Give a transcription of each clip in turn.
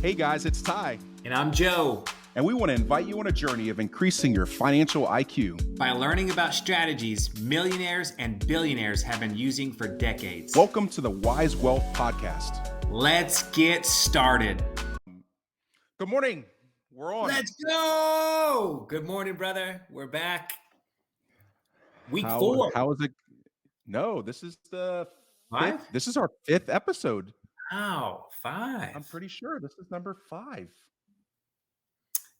Hey guys, it's Ty, And I'm Joe. and we want to invite you on a journey of increasing your financial IQ. By learning about strategies millionaires and billionaires have been using for decades. Welcome to the Wise Wealth Podcast. Let's get started. Good morning. We're on. Let's go. Good morning, brother. We're back. Week How 4. How is it? No, this is the Five? fifth. This is our 5th episode. Wow, 5. I'm pretty sure this is number 5.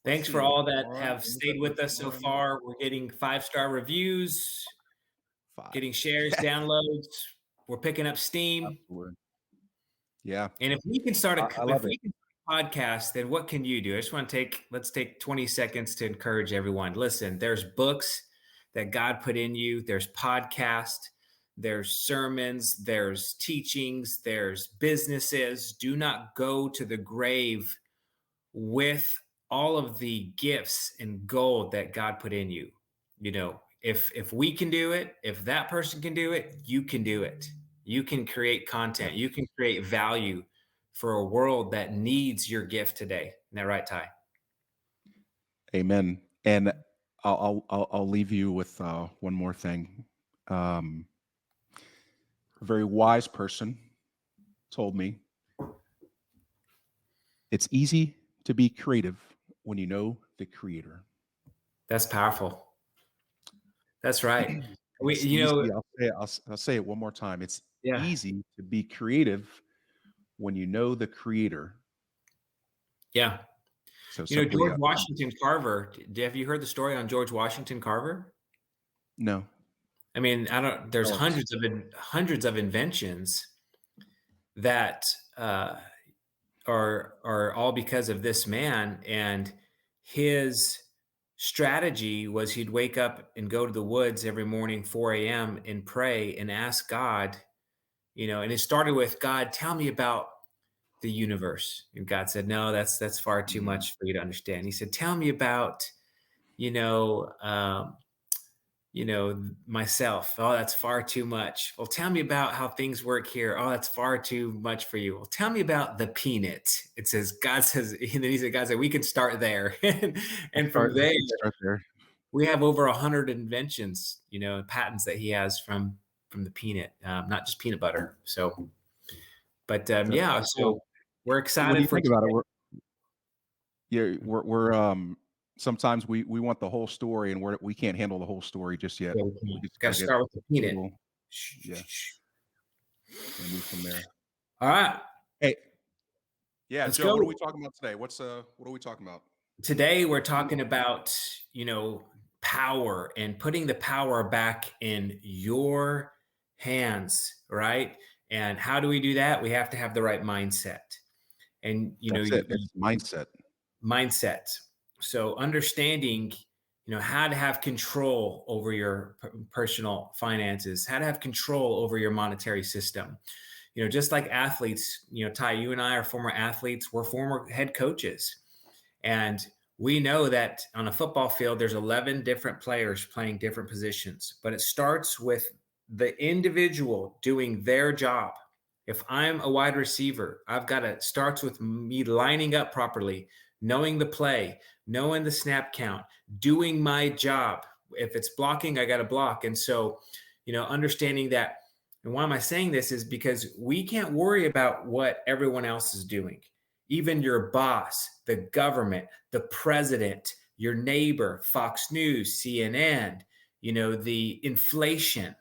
Thanks for all that have stayed with us so far. We're getting 5-star reviews, 5. getting shares, downloads. We're picking up steam. Absolutely. Yeah. And if we can start I love it. podcast, then what can you do? I just want to let's take 20 seconds to encourage everyone. Listen, there's books that God put in you. There's podcasts, there's sermons, there's teachings, there's businesses. Do not go to the grave with all of the gifts and gold that God put in you. You know, if we can do it, if that person can do it, you can do it. You can create content. You can create value for a world that needs your gift today. Isn't that right, Ty? Amen. And I'll leave you with one more thing. A very wise person told me it's easy to be creative when you know the creator. That's powerful. That's right. I'll say it one more time. It's easy to be creative when you know the creator. Yeah. So George Washington Carver. Have you heard the story on George Washington Carver? No. I mean, there's hundreds of inventions that are all because of this man, and his strategy was he'd wake up and go to the woods every morning, 4 a.m. and pray and ask God, and it started with, God, tell me about the universe. And God said, no, that's far too much for you to understand. He said, tell me about, myself. Oh, that's far too much. Well, tell me about how things work here. Oh, that's far too much for you. Well, tell me about the peanut. God said, we can start there. and from there, we have over 100 inventions, patents that he has from the peanut, not just peanut butter. So, but so we're excited. What do you think about it? We're sometimes we want the whole story, and we can't handle the whole story just yet. We got to start with the peanut. Yeah. And move from there. All right. Hey. Yeah, Joe, what are we talking about today? What are we talking about? Today we're talking about, power and putting the power back in your hands, right? And how do we do that? We have to have the right mindset. And it's mindset. So understanding, how to have control over your personal finances, how to have control over your monetary system. Just like athletes, Ty, you and I are former athletes. We're former head coaches. And we know that on a football field, there's 11 different players playing different positions, but it starts with the individual doing their job. If I'm a wide receiver, starts with me lining up properly, knowing the play, knowing the snap count, doing my job. If it's blocking, I got to block. And so, understanding that. And why am I saying this is because we can't worry about what everyone else is doing. Even your boss, the government, the president, your neighbor, Fox News, CNN, the inflation.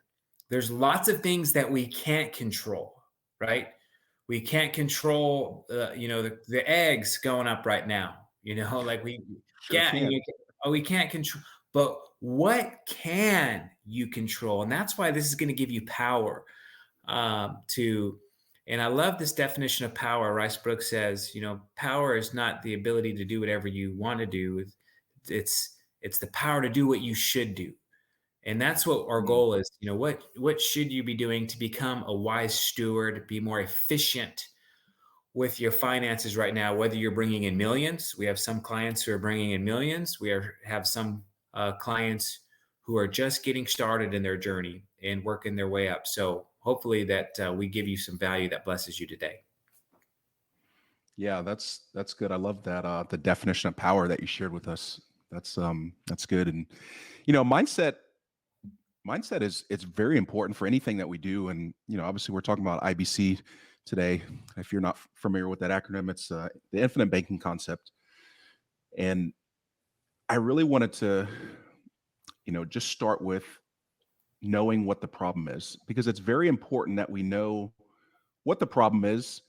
There's lots of things that we can't control, right? We can't control, the eggs going up right now. We can't control. But what can you control? And that's why this is going to give you power and I love this definition of power. Rice Brooks says, power is not the ability to do whatever you want to do. It's the power to do what you should do. And that's what our goal is. What should you be doing to become a wise steward, be more efficient with your finances right now, whether you're bringing in millions. We have some clients who are bringing in millions. We have some clients who are just getting started in their journey and working their way up. So hopefully that we give you some value that blesses you today. Yeah, that's good. I love that the definition of power that you shared with us. That's good. And mindset is it's very important for anything that we do. And obviously we're talking about IBC today. If you're not familiar with that acronym, it's the infinite banking concept. And I really wanted to just start with knowing what the problem is, because it's very important that we know what the problem is.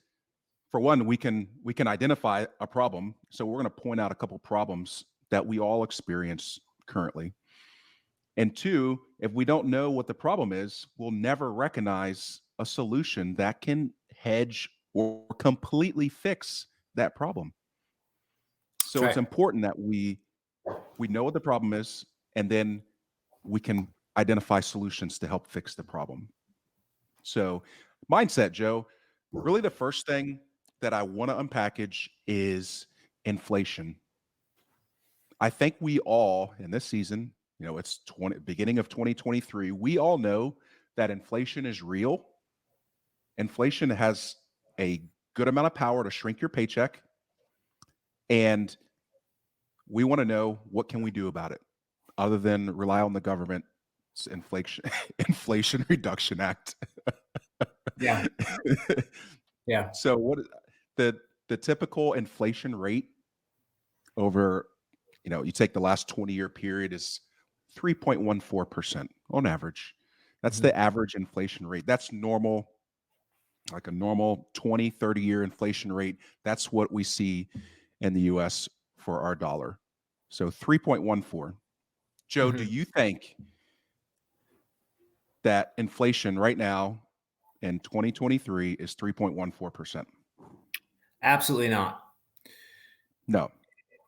For one, we can identify a problem. So we're going to point out a couple problems that we all experience currently. And two, if we don't know what the problem is, we'll never recognize a solution that can hedge or completely fix that problem. That's So it's right. important that we know what the problem is, and then we can identify solutions to help fix the problem. So mindset, Joe, really the first thing that I want to unpackage is inflation. I think we all in this season, it's beginning of 2023, we all know that inflation is real. Inflation has a good amount of power to shrink your paycheck, and we want to know, what can we do about it other than rely on the government's inflation Inflation Reduction Act. Yeah. Yeah. So what the the typical inflation rate over, you take the last 20-year period, is 3.14% on average. That's Mhm. the average inflation rate. That's normal, like a normal 20, 30-year inflation rate. That's what we see in the US for our dollar. So 3.14. Joe, do Mhm. you think that inflation right now in 2023 is 3.14%? Absolutely not. No. How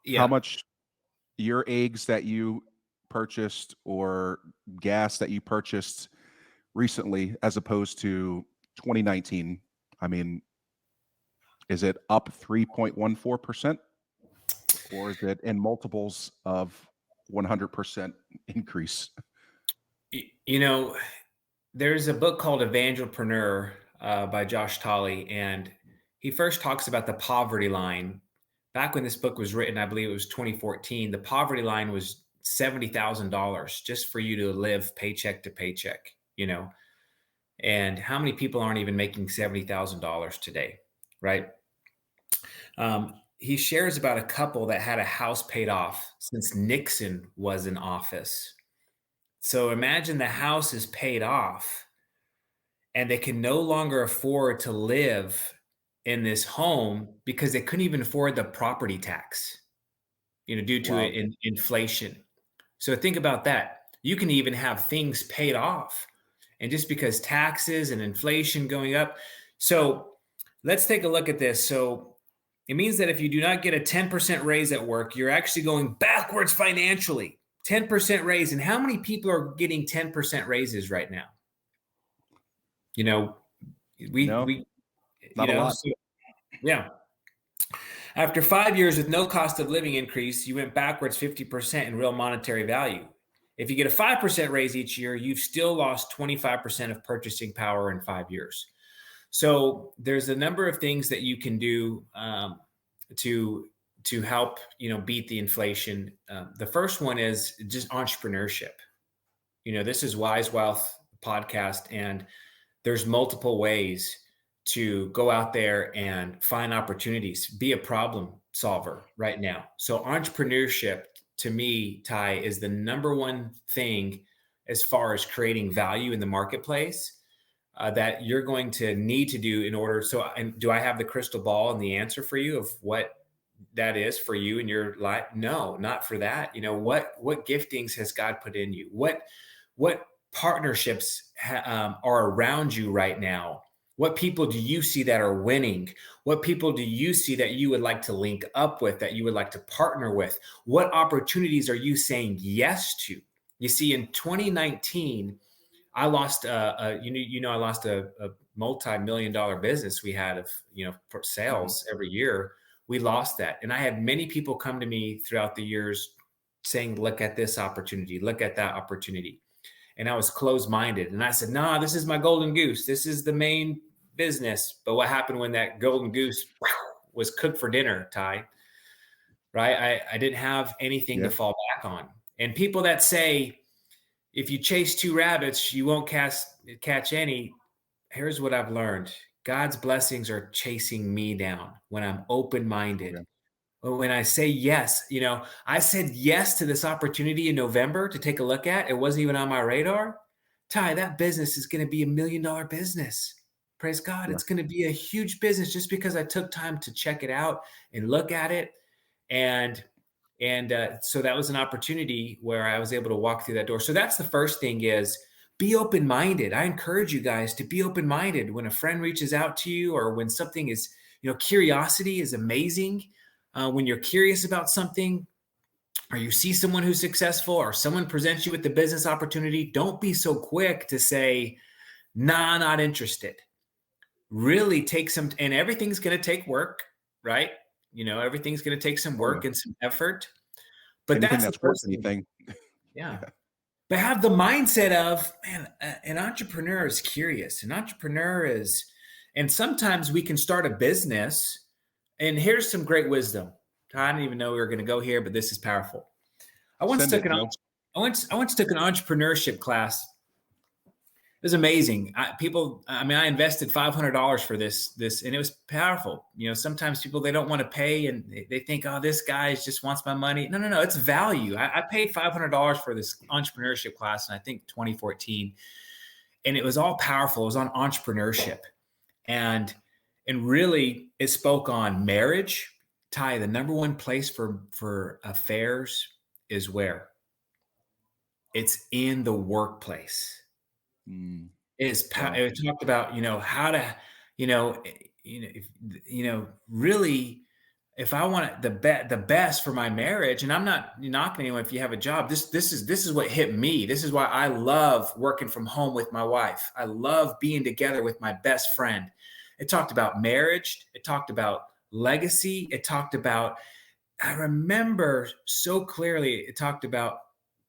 Yeah. much your eggs that you purchased or gas that you purchased recently as opposed to 2019? I mean, is it up 3.14%, or is it in multiples of 100% increase? You know, there's a book called Evangelpreneur by Josh Tolley, and he first talks about the poverty line. Back when this book was written, I believe it was 2014, the poverty line was $70,000 just for you to live paycheck to paycheck, and how many people aren't even making $70,000 today, right? He shares about a couple that had a house paid off since Nixon was in office. So imagine the house is paid off and they can no longer afford to live in this home because they couldn't even afford the property tax, due to Wow. inflation. So think about that. You can even have things paid off. And just because taxes and inflation going up. So let's take a look at this. So it means that if you do not get a 10% raise at work, you're actually going backwards financially. 10% raise. And how many people are getting 10% raises right now? You know, we, No, we, not a lot. so, yeah. After 5 years with no cost of living increase, you went backwards 50% in real monetary value. If you get a 5% raise each year, you've still lost 25% of purchasing power in 5 years. So there's a number of things that you can do to help beat the inflation. The first one is just entrepreneurship. This is Wise Wealth podcast, and there's multiple ways to go out there and find opportunities, be a problem solver right now. So entrepreneurship, to me, Ty, is the number one thing as far as creating value in the marketplace that you're going to need to do in order. So, and do I have the crystal ball and the answer for you of what that is for you in your life? No, not for that. What giftings has God put in you? What partnerships are around you right now? What people do you see that are winning? What people do you see that you would like to link up with, that you would like to partner with? What opportunities are you saying yes to? You see, in 2019, I lost I lost a multi-million dollar business we had of for Mhm. sales every year. We lost that, and I had many people come to me throughout the years saying, "Look at this opportunity, look at that opportunity," and I was closed-minded, and I said, "Nah, this is my golden goose. This is the main business." But what happened when that golden goose was cook for dinner, Ty, right? I didn't have anything to Yeah. fall back on. And people that say, if you chase two rabbits, you won't catch any. Here's what I've learned. God's blessings are chasing me down when I'm open-minded. Okay. When I say yes, I said yes to this opportunity in November to take a look at. It wasn't even on my radar. Ty, that business is going to be $1 million business. Praise God. Yeah. It's going to be a huge business just because I took time to check it out and look at it. And so that was an opportunity where I was able to walk through that door. So that's the first thing, is be open-minded. I encourage you guys to be open-minded when a friend reaches out to you, or when something is, curiosity is amazing. When you're curious about something, or you see someone who's successful, or someone presents you with the business opportunity, don't be so quick to say, nah, not interested. Really take some, and everything's going to take work, right? Everything's going to take some Oh, yeah. work and some effort. But Anything that's the that's worth first thing. anything. Yeah. Yeah. But have the mindset of, man, an entrepreneur is curious. An entrepreneur is, and sometimes we can start a business. And here's some great wisdom. I didn't even know we were going to go here, but this is powerful. I once Send took it, an Joe. I once took an entrepreneurship class. It was amazing. I invested $500 for this, and it was powerful. Sometimes people, they don't want to pay, and they think, oh, this guy just wants my money. No, it's value. I paid $500 for this entrepreneurship class in, I think, 2014, and it was all powerful. It was on entrepreneurship, and really, it spoke on marriage. Ty, the number one place for affairs is where? It's in the workplace. Mm, wow. It talked about, how to, really, if I want the best for my marriage, and I'm not knocking anyone if you have a job, this is what hit me. This is why I love working from home with my wife. I love being together with my best friend. It talked about marriage. It talked about legacy. It talked about, I remember so clearly, it talked about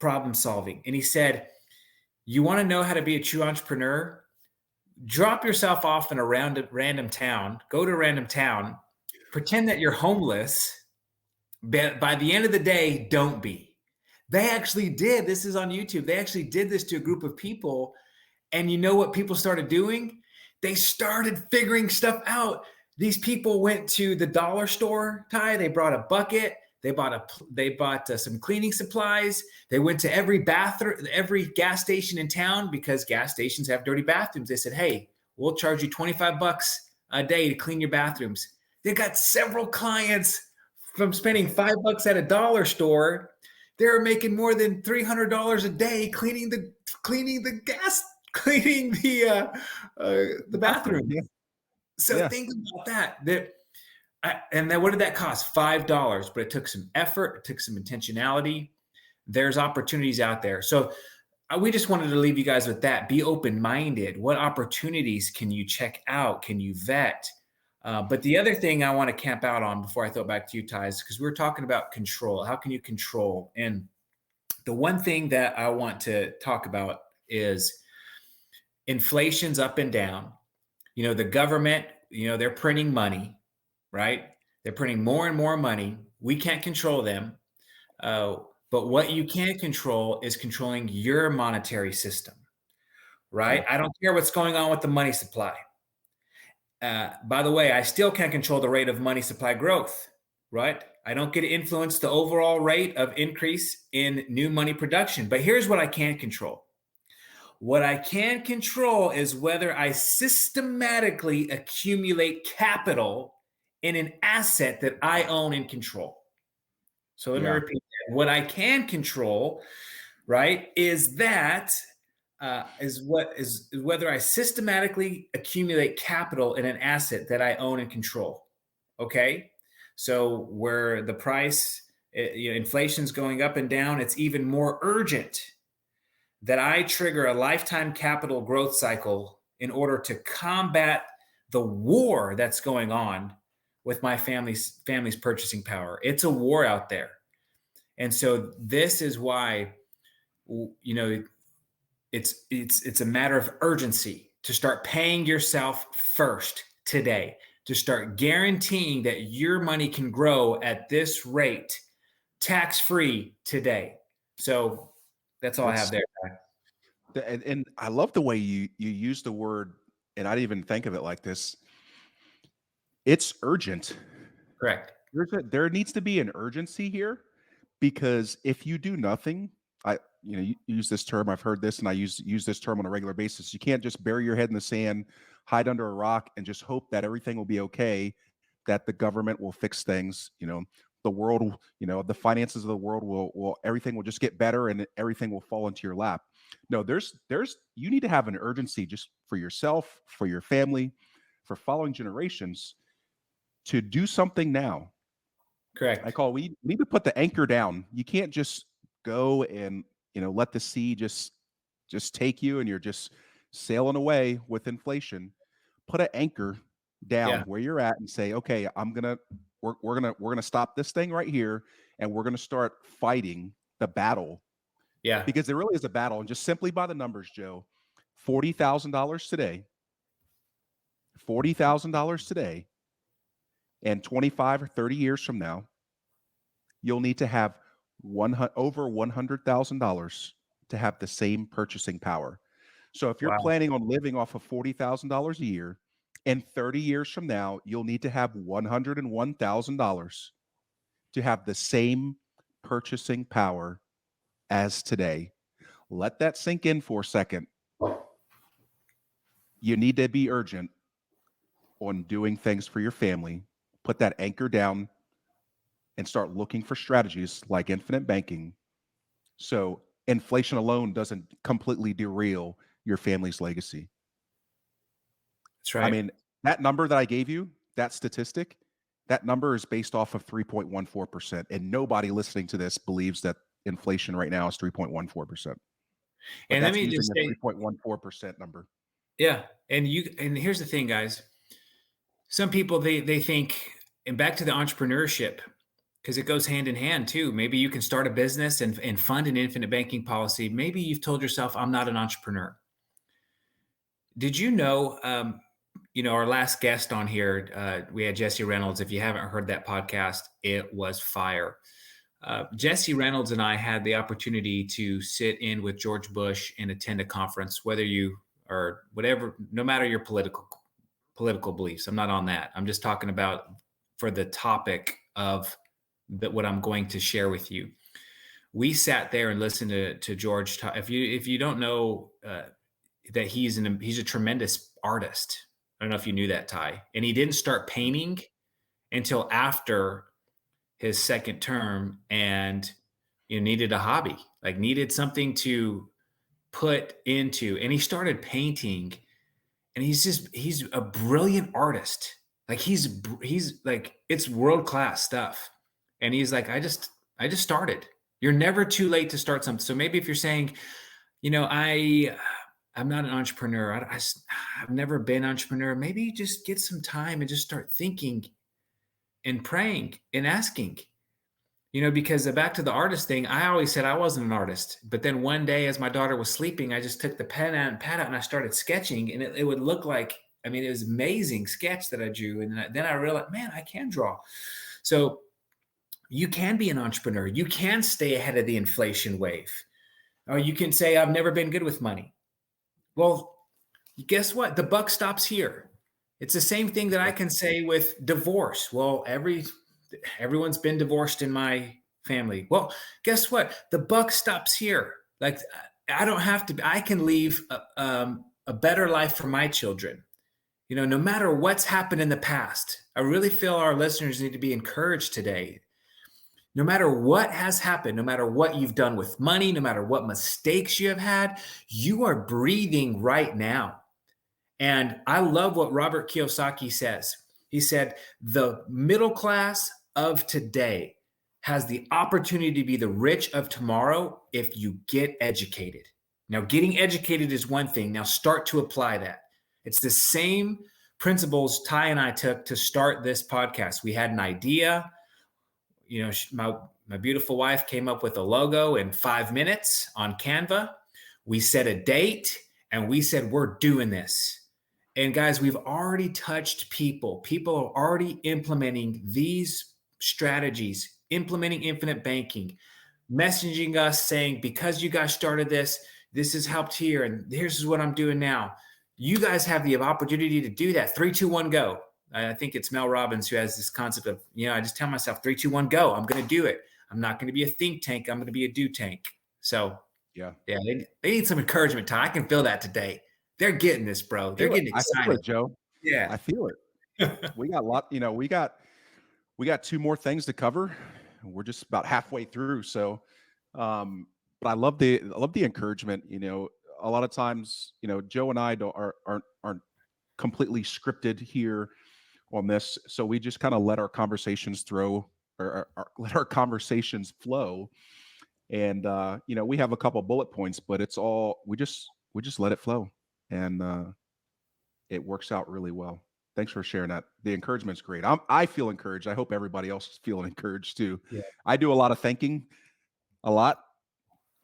problem solving. And he said, you want to know how to be a true entrepreneur? Drop yourself off in a random town, go to a random town, pretend that you're homeless. But by the end of the day, don't be. They actually did. This is on YouTube. They actually did this to a group of people. And you know what people started doing? They started figuring stuff out. These people went to the dollar store, Ty. They brought a bucket. They bought some cleaning supplies. They went to every gas station in town, because gas stations have dirty bathrooms. They said, hey, we'll charge you $25 a day to clean your bathrooms. They got several clients from spending $5 at a dollar store. They're making more than $300 a day cleaning the bathroom. Yeah. So Yeah. think about that. And then what did that cost? $5, but it took some effort. It took some intentionality. There's opportunities out there. So we just wanted to leave you guys with that. Be open-minded. What opportunities can you check out? Can you vet? But the other thing I want to camp out on before I throw it back to you, Ty, is because we were talking about control. How can you control? And the one thing that I want to talk about is inflation's up and down. The government, they're printing money, right? They're printing more and more money. We can't control them. But what you can control is controlling your monetary system, right? Yeah. I don't care what's going on with the money supply. By the way, I still can't control the rate of money supply growth, right? I don't get to influence the overall rate of increase in new money production. But here's what I can control. What I can control is whether I systematically accumulate capital in an asset that I own and control. So let me repeat that. What I can control, right, is whether I systematically accumulate capital in an asset that I own and control. Okay, so where the price, inflation's going up and down, it's even more urgent that I trigger a lifetime capital growth cycle in order to combat the war that's going on with my family's purchasing power. It's a war out there. And so this is why, it's a matter of urgency to start paying yourself first today, to start guaranteeing that your money can grow at this rate, tax-free today. So that's all I have That's there. and I love the way you use the word, and I didn't even think of it like this. It's urgent. Correct. There needs to be an urgency here, because if you do nothing, you use this term. I've heard this, and I use this term on a regular basis. You can't just bury your head in the sand, hide under a rock, and just hope that everything will be okay, that the government will fix things. The world, the finances of the world will everything will just get better, and everything will fall into your lap. No, there's you need to have an urgency just for yourself, for your family, for following generations, to do something now. Correct. We need to put the anchor down. You can't just go and let the sea just take you, and you're just sailing away with inflation. Put an anchor down Yeah. where you're at and say, okay, we're gonna stop this thing right here, and we're gonna start fighting the battle, Yeah. because there really is a battle. And just simply by the numbers, Joe, $40,000 today, $40,000 today, and 25 or 30 years from now, you'll need to have over $100,000 to have the same purchasing power. So if you're Wow. planning on living off of $40,000 a year, and 30 years from now, you'll need to have $101,000 to have the same purchasing power as today. Let that sink in for a second. You need to be urgent on doing things for your family. Put that anchor down and start looking for strategies like infinite banking, so inflation alone doesn't completely derail your family's legacy. That's I right. mean, that number that I gave you, that statistic, that number is based off of 3.14%. And nobody listening to this believes that inflation right now is 3.14%. But And let that's me using just the say, 3.14% number. yeah. And here's the thing, guys. Some people they think, and back to the entrepreneurship, because it goes hand in hand too. Maybe you can start a business and fund an infinite banking policy. Maybe you've told yourself, I'm not an entrepreneur. Did you know, our last guest on here, we had Jesse Reynolds. If you haven't heard that podcast, it was fire. Jesse Reynolds and I had the opportunity to sit in with George Bush and attend a conference, whether you are whatever, no matter your political beliefs. I'm not on that. I'm just talking about for the topic of what I'm going to share with you. We sat there and listened to George. If you don't know that he's a tremendous artist. I don't know if you knew that, Ty. And he didn't start painting until after his second term, and needed a hobby, like needed something to put into, and he started painting. And he's a brilliant artist. Like he's like, it's world class stuff. And he's like, I just started. You're never too late to start something. So maybe if you're saying, I'm not an entrepreneur. I've never been an entrepreneur. Maybe you just get some time and just start thinking and praying and asking. Because back to the artist thing, I always said I wasn't an artist. But then one day, as my daughter was sleeping, I just took the pen out and pad out and I started sketching. And it would look like, it was amazing sketch that I drew. And then I realized, man, I can draw. So you can be an entrepreneur. You can stay ahead of the inflation wave. Or you can say, I've never been good with money. Well, guess what? The buck stops here. It's the same thing that I can say with divorce. Well, everyone's been divorced in my family. Well, guess what? The buck stops here. Like, I don't have to. I can leave a better life for my children. No matter what's happened in the past. I really feel our listeners need to be encouraged today. No matter what has happened, no matter what you've done with money, no matter what mistakes you have had, you are breathing right now. And I love what Robert Kiyosaki says. He said, the middle class of today has the opportunity to be the rich of tomorrow if you get educated. Now, getting educated is one thing. Now start to apply that. It's the same principles Ty and I took to start this podcast. We had an idea. My beautiful wife came up with a logo in 5 minutes on Canva. We set a date and we said, we're doing this. And guys, we've already touched people. People are already implementing these strategies, implementing infinite banking, messaging us saying, because you guys started this, this has helped here, and here's what I'm doing now. You guys have the opportunity to do that. 3, 2, 1, go. I think it's Mel Robbins who has this concept of, I just tell myself 3, 2, 1, go. I'm going to do it. I'm not going to be a think tank. I'm going to be a do tank. So Yeah. yeah, they need some encouragement, Ty. I can feel that today. They're getting this, bro. They're getting I feel excited. it, Joe. Yeah. I feel it. We got a lot, we got 2 more things to cover. We're just about halfway through. So, but I love the encouragement. A lot of times, Joe and I aren't completely scripted here on this, so we just kind of let our conversations let our conversations flow. And we have a couple bullet points, but it's all we just let it flow, and it works out really well. Thanks for sharing that. The encouragement's great. I feel encouraged. I hope everybody else is feeling encouraged too. Yeah. I do a lot of thinking, a lot,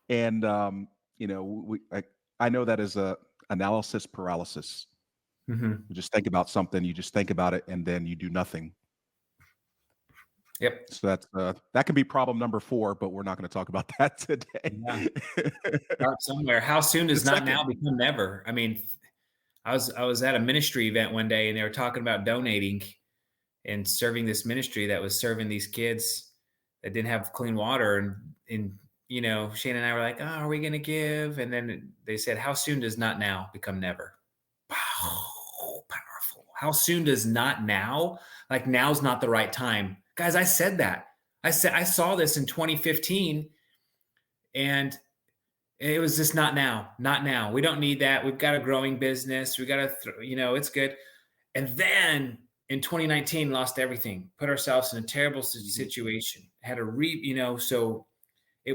and I know that is a analysis paralysis. Mhm. You just think about something, you just think about it, and then you do nothing. Yep. So that can be problem number 4, but we're not going to talk about that today. Yeah. Start somewhere. How soon The does not second, now become never? I mean, I was at a ministry event one day and they were talking about donating and serving this ministry that was serving these kids that didn't have clean water. And Shane and I were like, oh, are we going to give? And then they said, how soon does not now become never? Wow, powerful. How soon does not now? Like now's not the right time. Guys, I said that. I saw this in 2015 and it was just not now, not now. We don't need that. We've got a growing business. We got to, it's good. And then in 2019, lost everything, put ourselves in a terrible situation, had a but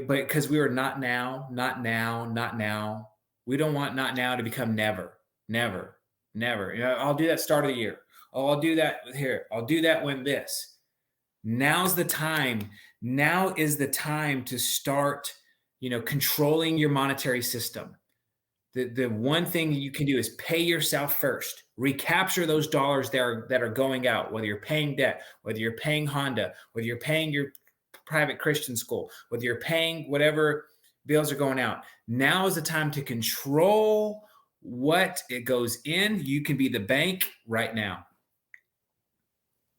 because we were not now, not now, not now. We don't want not now to become never, never, never. I'll do that start of the year. Oh, I'll do that here. I'll do that when this. Now's the time. Now is the time to start, controlling your monetary system. The one thing you can do is pay yourself first. Recapture those dollars that are going out, whether you're paying debt, whether you're paying Honda, whether you're paying your private Christian school, whether you're paying whatever bills are going out. Now is the time to control what it goes in. You can be the bank right now.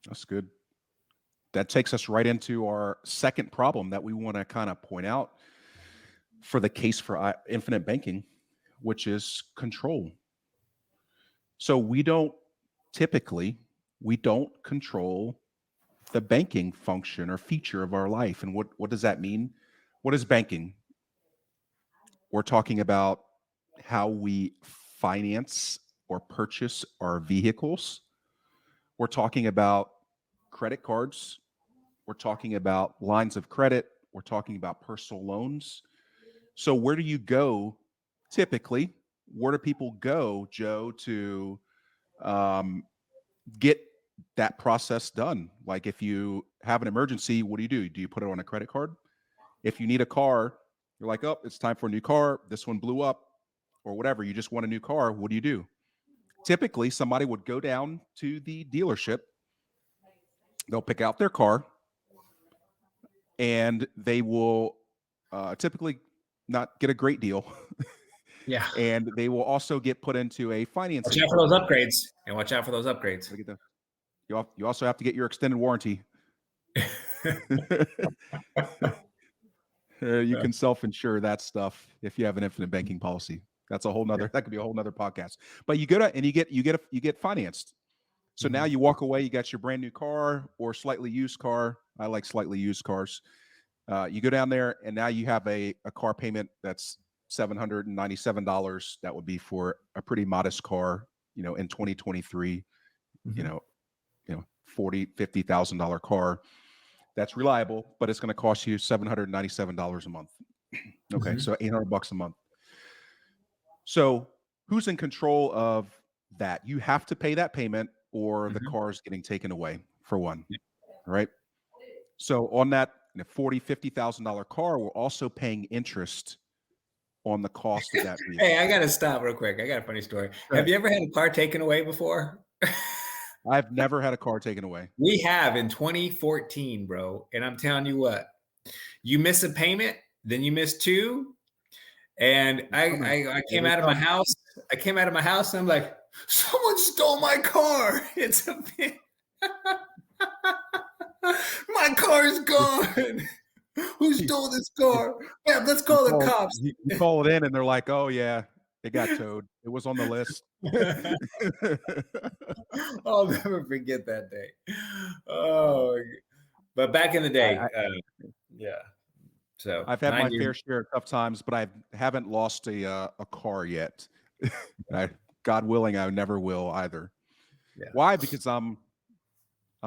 that's good. That takes us right into our second problem that we want to kind of point out for the case for infinite banking, which is control. So we don't control the banking function or feature of our life. And what does that mean? What is banking? We're talking about how we finance or purchase our vehicles. We're talking about credit cards. We're talking about lines of credit. We're talking about personal loans. So where do you go typically? Where do people go, Joe, to get that process done? Like if you have an emergency, what do? Do you put it on a credit card? If you need a car, you're like, oh, it's time for a new car. This one blew up or whatever. You just want a new car. What do? Typically, somebody would go down to the dealership. They'll pick out their car and they will typically not get a great deal. Yeah. And they will also get put into a financing. Watch out for those upgrades. And watch out for those upgrades. You also have to get your extended warranty. You can self-insure that stuff if you have an infinite banking policy. That's a whole nother. That could be a whole nother podcast. But you get financed. So now you walk away. You got your brand new car or slightly used car. I like slightly used cars. You go down there, and now you have a car payment that's $797. That would be for a pretty modest car. In 2023, $40,000-$50,000 car that's reliable, but it's going to cost you $797 a month. Okay, so $800 a month. So who's in control of that? You have to pay that payment, or the car is getting taken away. For one, right? So on that $40,000-$50,000 car, we're also paying interest on the cost of that Hey, vehicle. I gotta stop real quick. I got a funny story. Have Right. you ever had a car taken away before? I've never had a car taken away. We have in 2014, bro. And I'm telling you what, you miss a payment, then you miss two. And It's coming. I Here came they out of my come. house. I came out of my house and I'm like, someone stole my car. It's a my car is gone. Who You, stole this you, car? Yeah, let's you call the call cops. you call it in, and they're like, "Oh yeah, it got towed. It was on the list." I'll never forget that day. Oh, but back in the I, day, yeah. So I've had my 9 years. fair share of tough times, but I haven't lost a car yet. I, God willing, I never will either. Yeah. Why? Because I'm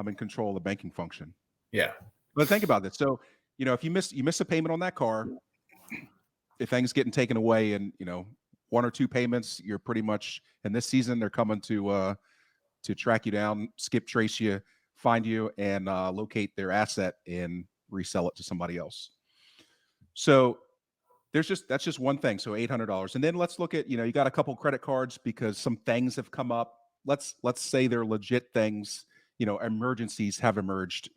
in control of the banking function. Yeah. But think about this. So, if you miss a payment on that car, if things getting taken away, and one or two payments, you're pretty much in this season. They're coming to track you down, skip trace you, find you, and locate their asset and resell it to somebody else. So that's just one thing. So $800, and then let's look at you got a couple credit cards because some things have come up. Let's say they're legit things. Emergencies have emerged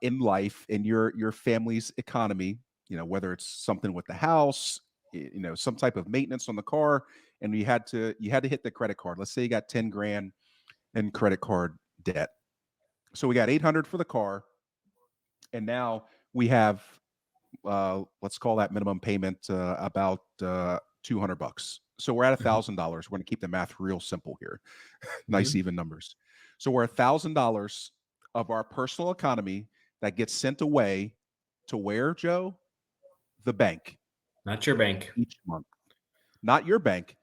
in life, in your family's economy. Whether it's something with the house, some type of maintenance on the car, and you had to hit the credit card. Let's say you got 10 grand in credit card debt. So we got 800 for the car, and now we have let's call that minimum payment about $200. So we're at Mhm, $1,000. We're going to keep the math real simple here. Nice mhm. even numbers. So we're $1,000 of our personal economy that gets sent away to where, Joe? The bank Not your bank. each month. Not your bank,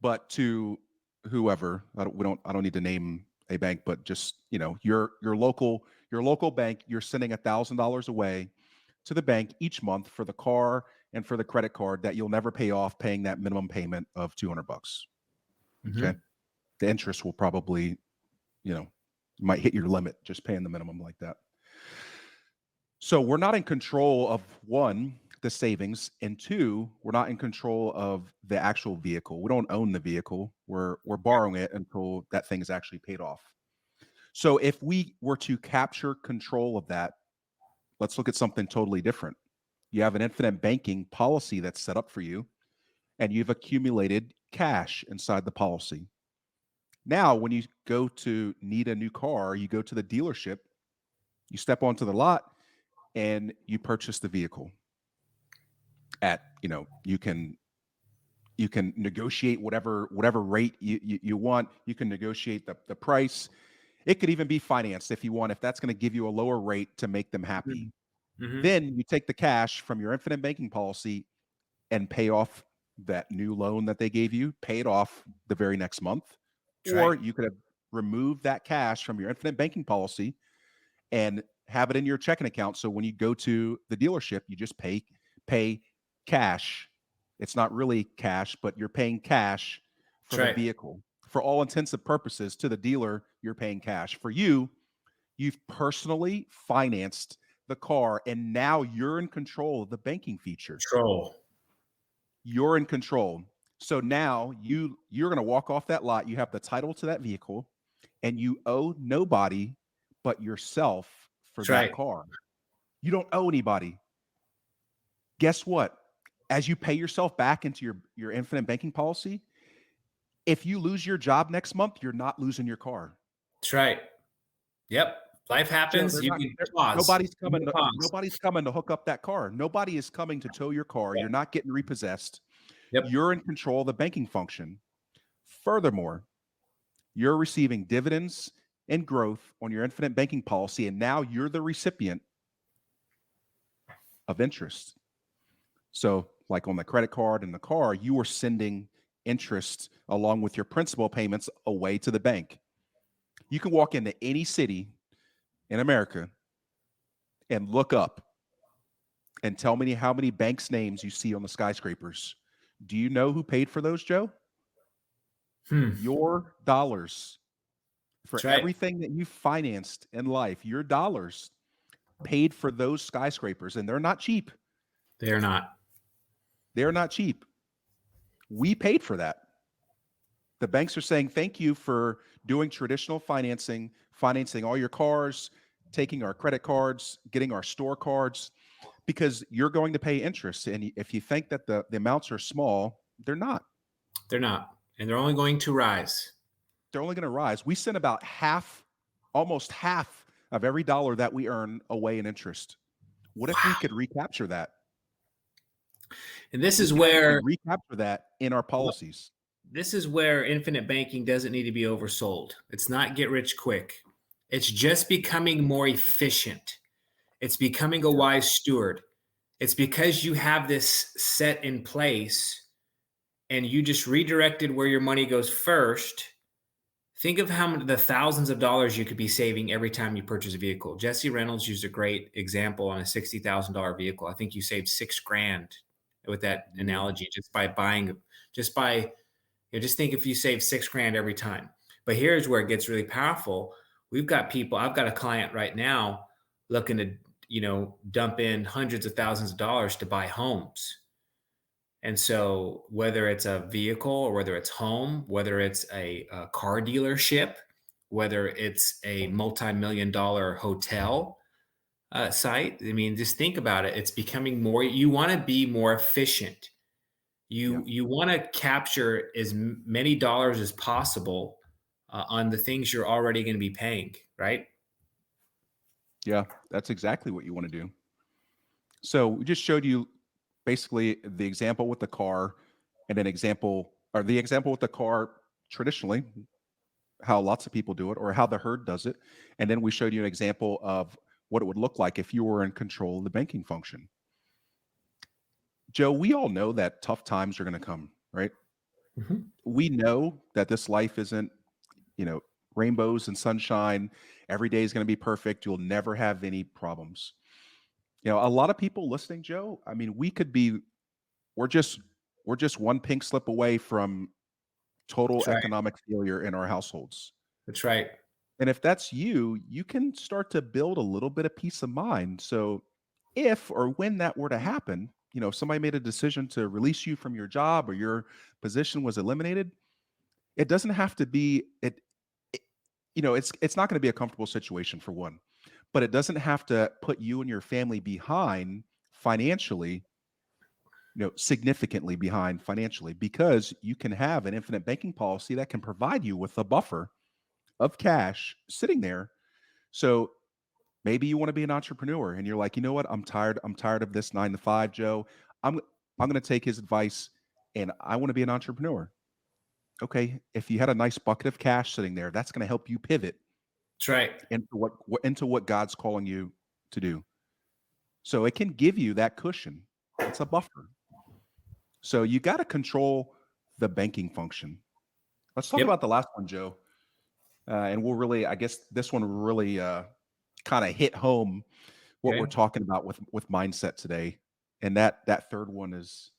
but to whoever. I don't need to name a bank, but just your local bank. You're sending $1,000 away to the bank each month for the car and for the credit card that you'll never pay off, paying that minimum payment of $200. Okay, Mhm. the interest will probably, you might hit your limit just paying the minimum like that. So we're not in control of, one, the savings, and two, we're not in control of the actual vehicle. We don't own the vehicle. We're borrowing it until that thing is actually paid off. So if we were to capture control of that, let's look at something totally different. You have an infinite banking policy that's set up for you, and you've accumulated cash inside the policy. Now, when you go to need a new car, you go to the dealership, you step onto the lot, and you purchase the vehicle at, you can negotiate whatever rate you want. You can negotiate the price. It could even be financed if you want, if that's going to give you a lower rate to make them happy. Mhm, mhm. Then you take the cash from your infinite banking policy and pay off that new loan that they gave you, pay it off the very next month. That's Or right. you could have removed that cash from your infinite banking policy and have it in your checking account. So when you go to the dealership, you just pay cash. It's not really cash, but you're paying cash for That's the right. vehicle. For all intents and purposes, to the dealer, you're paying cash. For you, you've personally financed the car, and now you're in control of the banking feature. Control. You're in control. So now you're going to walk off that lot. You have the title to that vehicle, and you owe nobody but yourself for That's that right. car. You don't owe anybody. Guess what? As you pay yourself back into your infinite banking policy, if you lose your job next month, you're not losing your car. That's right. Yep. Life Joe, happens. they're You not. need They're, pause. nobody's You coming. need pause. Nobody's coming to hook up that car. Nobody is coming to tow your car. Yep. You're not getting repossessed. Yep. You're in control of the banking function. Furthermore, you're receiving dividends and growth on your infinite banking policy, and now you're the recipient of interest. So, like on the credit card and the car, you are sending interest along with your principal payments away to the bank. You can walk into any city in America and look up and tell me how many banks' names you see on the skyscrapers. Do you know who paid for those, Joe? Hmm. Your dollars. For That's right. everything that you financed in life, your dollars paid for those skyscrapers, and they're not cheap. They are not. They're not cheap. We paid for that. The banks are saying, thank you for doing traditional financing all your cars, taking our credit cards, getting our store cards, because you're going to pay interest. And if you think that the amounts are small, they're not. They're not, and they're only going to rise. They're only going to rise. We send about almost half of every dollar that we earn away in interest. What if we Wow. could recapture that? And this We is can actually where recapture that in our policies. infinite banking doesn't need to be oversold. It's not get rich quick. It's just becoming more efficient. It's becoming a Yeah. wise steward. It's because you have this set in place and you just redirected where your money goes first. Think of how many the thousands of dollars you could be saving every time you purchase a vehicle. Jesse Reynolds used a great example on a $60,000 vehicle. I think you saved $6,000 with that analogy just by buying, just by just think if you save $6,000 every time. But here's where it gets really powerful. I've got a client right now looking to, dump in hundreds of thousands of dollars to buy homes. And so whether it's a vehicle or whether it's home, whether it's a car dealership, whether it's a multi-million dollar hotel site, I mean, just think about it. It's becoming more, you want to be more efficient. Yeah. You want to capture as many dollars as possible on the things you're already going to be paying, right? Yeah, that's exactly what you want to do. So we just showed you basically the example with the car and the example with the car traditionally, how lots of people do it or how the herd does it. And then we showed you an example of what it would look like if you were in control of the banking function. Joe, we all know that tough times are going to come, right? Mhm. We know that this life isn't, rainbows and sunshine. Every day is going to be perfect. You'll never have any problems. A lot of people listening, Joe, I mean, we're just one pink slip away from total That's right. economic failure in our households. That's right. And if that's you, you can start to build a little bit of peace of mind. So if or when that were to happen, if somebody made a decision to release you from your job or your position was eliminated, it doesn't have to be it it's not going to be a comfortable situation for one, but it doesn't have to put you and your family behind financially, significantly behind financially, because you can have an infinite banking policy that can provide you with a buffer of cash sitting there. So maybe you want to be an entrepreneur and you're like, you know what? I'm tired of this 9 to 5, Joe. I'm going to take his advice and I want to be an entrepreneur. Okay. If you had a nice bucket of cash sitting there, that's going to help you pivot That's right. into what God's calling you to do. So it can give you that cushion. It's a buffer. So you got to control the banking function. Let's talk Yep. about the last one, Joe. And we'll really, I guess this one really kind of hit home what we're Okay. talking about with mindset today. And that third one is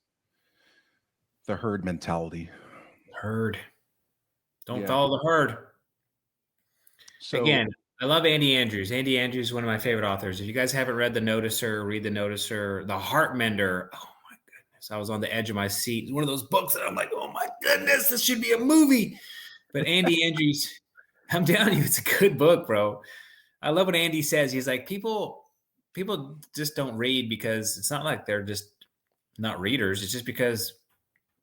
the herd mentality. Herd. Don't Yeah. follow the herd. So Again, I love Andy Andrews. Andy Andrews is one of my favorite authors. If you guys haven't read The Noticer, read The Noticer, The Heart Mender. Oh my goodness. I was on the edge of my seat. It's one of those books that I'm like, oh my goodness, this should be a movie. But Andy Andrews, I'm telling you, it's a good book, bro. I love what Andy says. He's like, people just don't read because it's not like they're just not readers. It's just because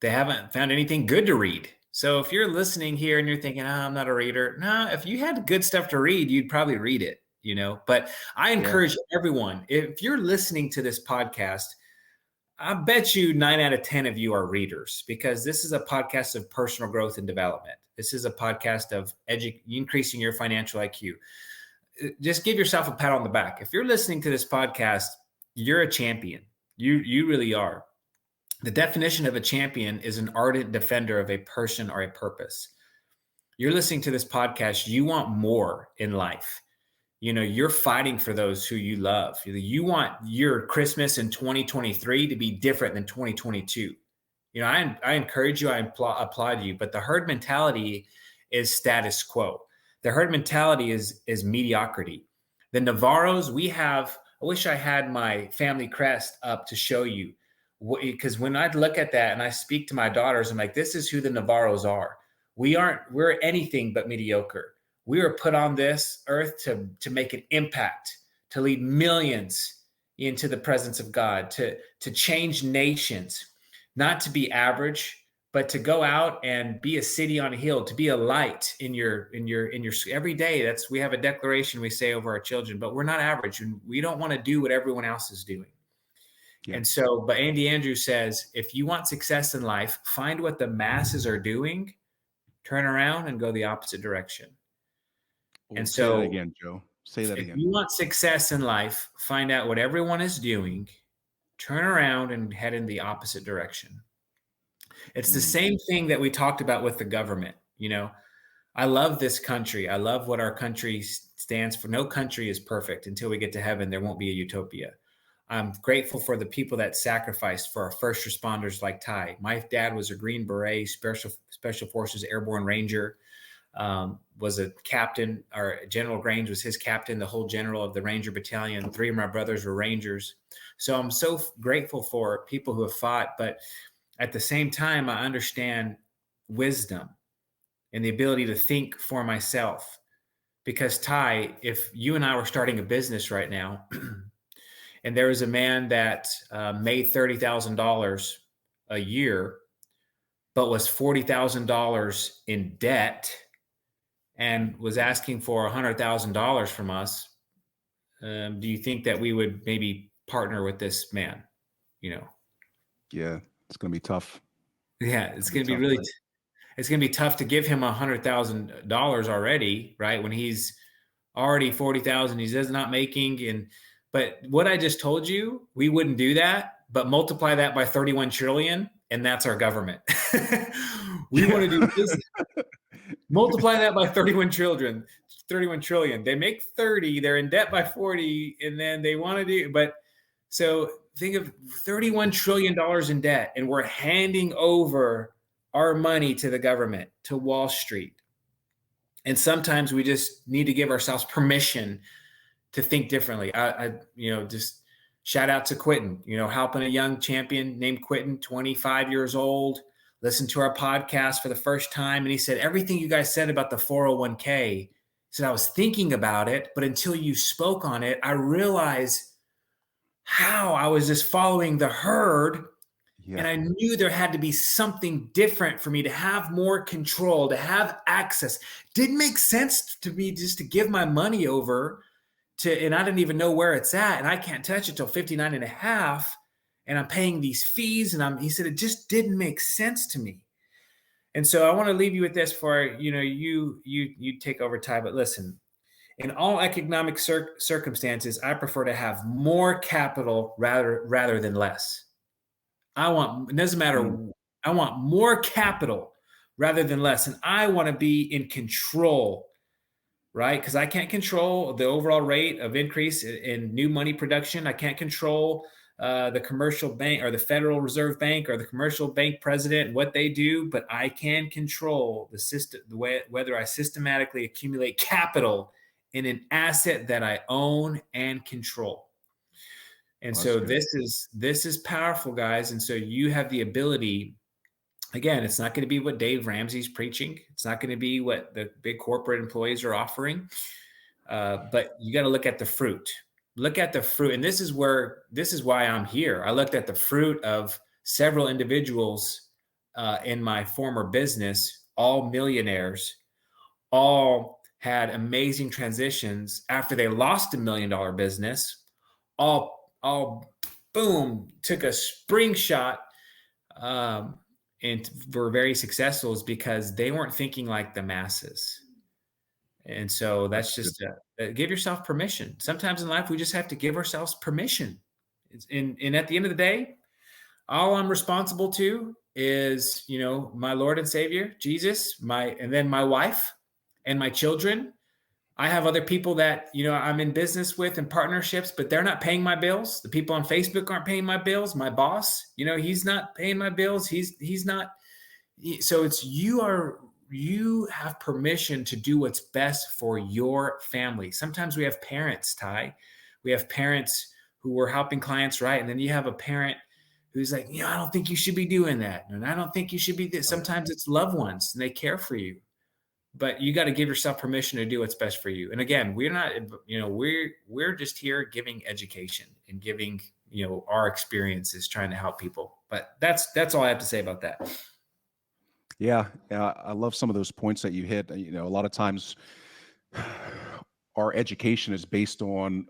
they haven't found anything good to read. So if you're listening here and you're thinking, oh, I'm not a reader, no, if you had good stuff to read, you'd probably read it, But I yeah, encourage everyone, if you're listening to this podcast, I bet you 9 out of 10 of you are readers because this is a podcast of personal growth and development. This is a podcast of increasing your financial IQ. Just give yourself a pat on the back. If you're listening to this podcast, you're a champion. You really are. The definition of a champion is an ardent defender of a person or a purpose. You're listening to this podcast, you want more in life. You're fighting for those who you love. You want your Christmas in 2023 to be different than 2022. I encourage you, I applaud you, but the herd mentality is status quo. The herd mentality is mediocrity. The Navarros, I wish I had my family crest up to show you. because when I look at that and I speak to my daughters, I'm like, this is who the Navarros are. We're anything but mediocre. We were put on this earth to make an impact, to lead millions into the presence of God, to change nations, not to be average, but to go out and be a city on a hill, to be a light in your every day. We have a declaration we say over our children, but we're not average, and we don't want to do what everyone else is doing. Yeah. And so, but Andy Andrews says, if you want success in life, find what the masses are doing, turn around and go the opposite direction. Well, And say that so again, Joe. Say that if again. you want success in life, find out what everyone is doing, turn around and head in the opposite direction. It's the same thing that we talked about with the government. I love this country. I love what our country stands for. No country is perfect. Until we get to heaven, there won't be a utopia. I'm grateful for the people that sacrificed for our first responders like Ty. My dad was a Green Beret, Special Forces Airborne Ranger, was a captain, or General Grange was his captain, the whole general of the Ranger Battalion. 3 of my brothers were Rangers. So I'm so grateful for people who have fought. But at the same time, I understand wisdom and the ability to think for myself. Because Ty, if you and I were starting a business right now, and there was a man that made $30,000 a year, but was $40,000 in debt and was asking for $100,000 from us, do you think that we would maybe partner with this man? Yeah, it's going to be tough. Yeah, it's going to be really, it's going to be tough to give him $100,000 already, right? When he's already 40,000, he's not making. But what I just told you, we wouldn't do that, but multiply that by 31 trillion, and that's our government. We want to do this. Multiply that by 31 trillion. They make 30, they're in debt by 40, and then they want to do, but so think of $31 trillion in debt, and we're handing over our money to the government, to Wall Street. And sometimes we just need to give ourselves permission to think differently. Just shout out to Quentin, helping a young champion named Quentin, 25 years old, listened to our podcast for the first time. And he said, everything you guys said about the 401k, he said, I was thinking about it, but until you spoke on it, I realized how I was just following the herd. Yeah. And I knew there had to be something different for me to have more control, to have access. Didn't make sense to me just to give my money over and I didn't even know where it's at, and I can't touch it till 59 and a half, and I'm paying these fees, and he said, it just didn't make sense to me. And so I want to leave you with this for, you take over, Ty, but listen, in all economic circumstances, I prefer to have more capital rather than less. It doesn't matter. I want more capital rather than less. And I want to be in control, right? Because I can't control the overall rate of increase in new money production. I can't control the commercial bank or the Federal Reserve Bank or the commercial bank president and what they do, but I can control the system, whether I systematically accumulate capital in an asset that I own and control. And so this is powerful, guys. And so you have the ability. Again, it's not going to be what Dave Ramsey's preaching. It's not going to be what the big corporate employees are offering. But you got to look at the fruit. Look at the fruit. And this is why I'm here. I looked at the fruit of several individuals in my former business, all millionaires, all had amazing transitions after they lost $1 million business, all boom, took a spring shot and were very successful, is because they weren't thinking like the masses. And so that's just give yourself permission. Sometimes in life, we just have to give ourselves permission. And at the end of the day, all I'm responsible to is, my Lord and Savior, Jesus, and then my wife and my children. I have other people that, I'm in business with and partnerships, but they're not paying my bills. The people on Facebook aren't paying my bills. My boss, he's not paying my bills. He's not. So it's you have permission to do what's best for your family. Sometimes we have parents, Ty. We have parents who are helping clients, right? And then you have a parent who's like, I don't think you should be doing that. And I don't think you should be this. Oh, Sometimes it's loved ones and they care for you, but you got to give yourself permission to do what's best for you. And again, we're not, we're just here giving education and giving, our experiences, trying to help people. But that's all I have to say about that. yeah. I love some of those points that you hit. A lot of times our education is based on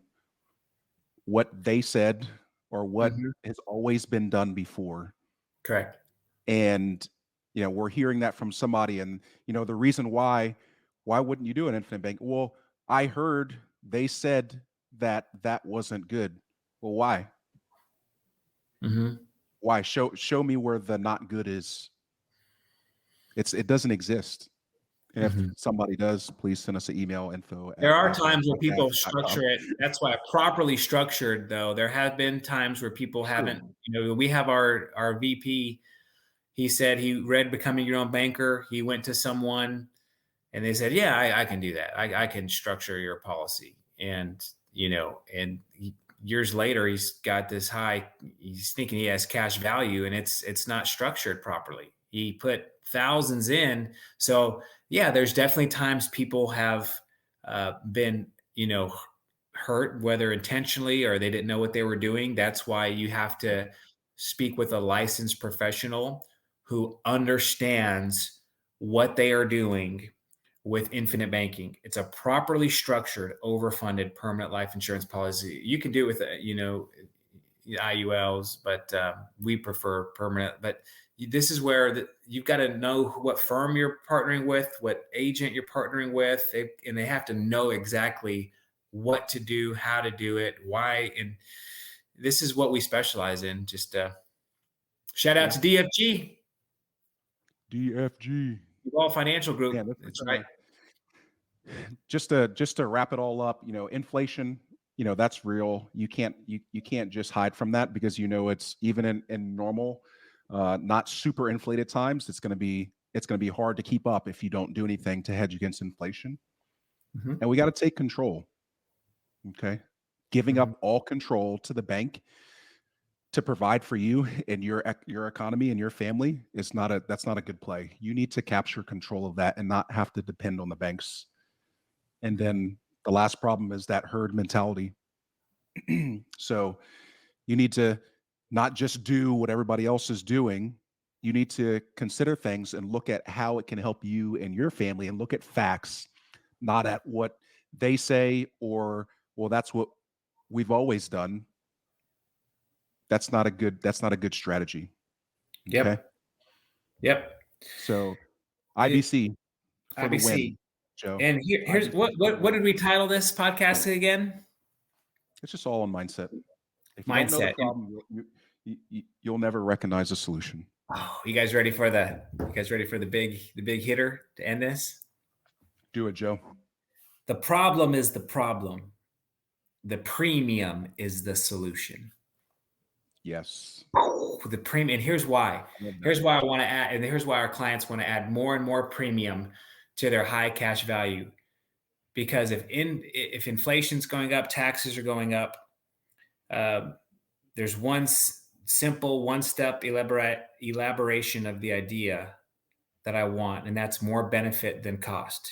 what they said or what Mhm. has always been done before. Correct. And, we're hearing that from somebody. And, the reason why wouldn't you do an infinite bank? Well, I heard they said that wasn't good. Well, why? Hmm. Why? Show me where the not good is. It doesn't exist. And if Hmm. somebody does, please send us an email, info There at are times where people iBCpodcast.com. structure it. That's why properly structured, though. There have been times where people True. haven't, we have our VP. He said he read Becoming Your Own Banker. He went to someone and they said, yeah, I can do that. I can structure your policy. And, years later, he's got this he's thinking he has cash value and it's not structured properly. He put thousands in. So yeah, there's definitely times people have been, hurt, whether intentionally or they didn't know what they were doing. That's why you have to speak with a licensed professional who understands what they are doing with infinite banking. It's a properly structured, overfunded permanent life insurance policy. You can do it with, IULs, but we prefer permanent. But this is where you've got to know what firm you're partnering with, what agent you're partnering with, and they have to know exactly what to do, how to do it, why. And this is what we specialize in. Just shout out Yeah. to DFG, DFG. Duval Financial Yeah, Group. That's right. just to wrap it all up, inflation, that's real. You can't just hide from that because it's even in normal, not super inflated times. It's gonna be hard to keep up if you don't do anything to hedge against inflation. Mhm. And we got to take control. Okay, giving Mhm. up all control to the bank to provide for you and your economy and your family is that's not a good play. You need to capture control of that and not have to depend on the banks. And then the last problem is that herd mentality. So you need to not just do what everybody else is doing. You need to consider things and look at how it can help you and your family and look at facts, not at what they say or, well, that's what we've always done. That's not a good strategy. Okay. Yep. Yep. So It, IBC for the IBC. win, Joe. And here's IBC for the what win. did we title this podcast again? It's just all on mindset. If you don't know the Mindset. And problem, you'll never recognize a solution. oh, you guys ready for the big hitter to end this? Do it, Joe. The problem is the problem. The premium is the solution. Yes. The premium, and here's why. Love that. Here's why I want to add, and here's why our clients want to add more and more premium to their high cash value. Because if inflation's going up, taxes are going up. There's one simple one-step elaboration of the idea that I want, and that's more benefit than cost.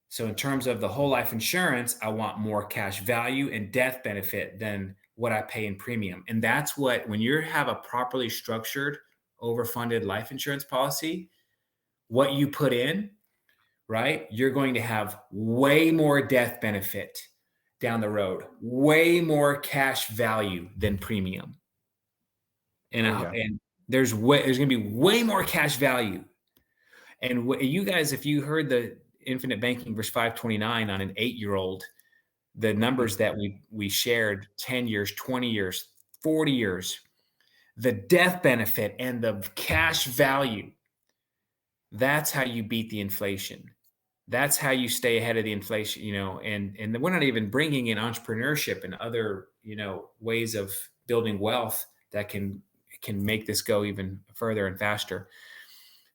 So in terms of the whole life insurance, I want more cash value and death benefit than what I pay in premium. And that's what, when you have a properly structured, overfunded life insurance policy, what you put in, right? You're going to have way more death benefit down the road, way more cash value than premium. And, Oh yeah. and there's going to be way more cash value. And you guys, if you heard the infinite banking verse 529 on an 8-year-old, the numbers that we shared, 10 years, 20 years, 40 years, the death benefit and the cash value, that's how you beat the inflation. That's how you stay ahead of the inflation, and we're not even bringing in entrepreneurship and other, ways of building wealth that can make this go even further and faster.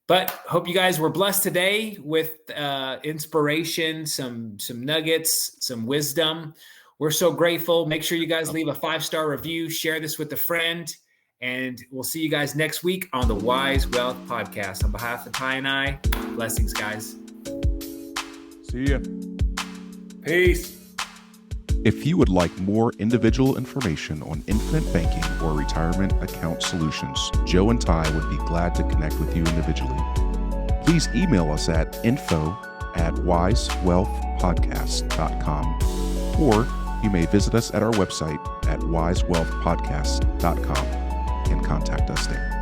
But hope you guys were blessed today with inspiration, some nuggets, some wisdom. We're so grateful. Make sure you guys leave a 5-star review, share this with a friend, And we'll see you guys next week on the Wise Wealth Podcast. On behalf of Ty and I, blessings, guys. See ya. Peace. If you would like more individual information on infinite banking or retirement account solutions, Joe and Ty would be glad to connect with you individually. Please email us at info@wisewealthpodcast.com, or you may visit us at our website at wisewealthpodcast.com and contact us there.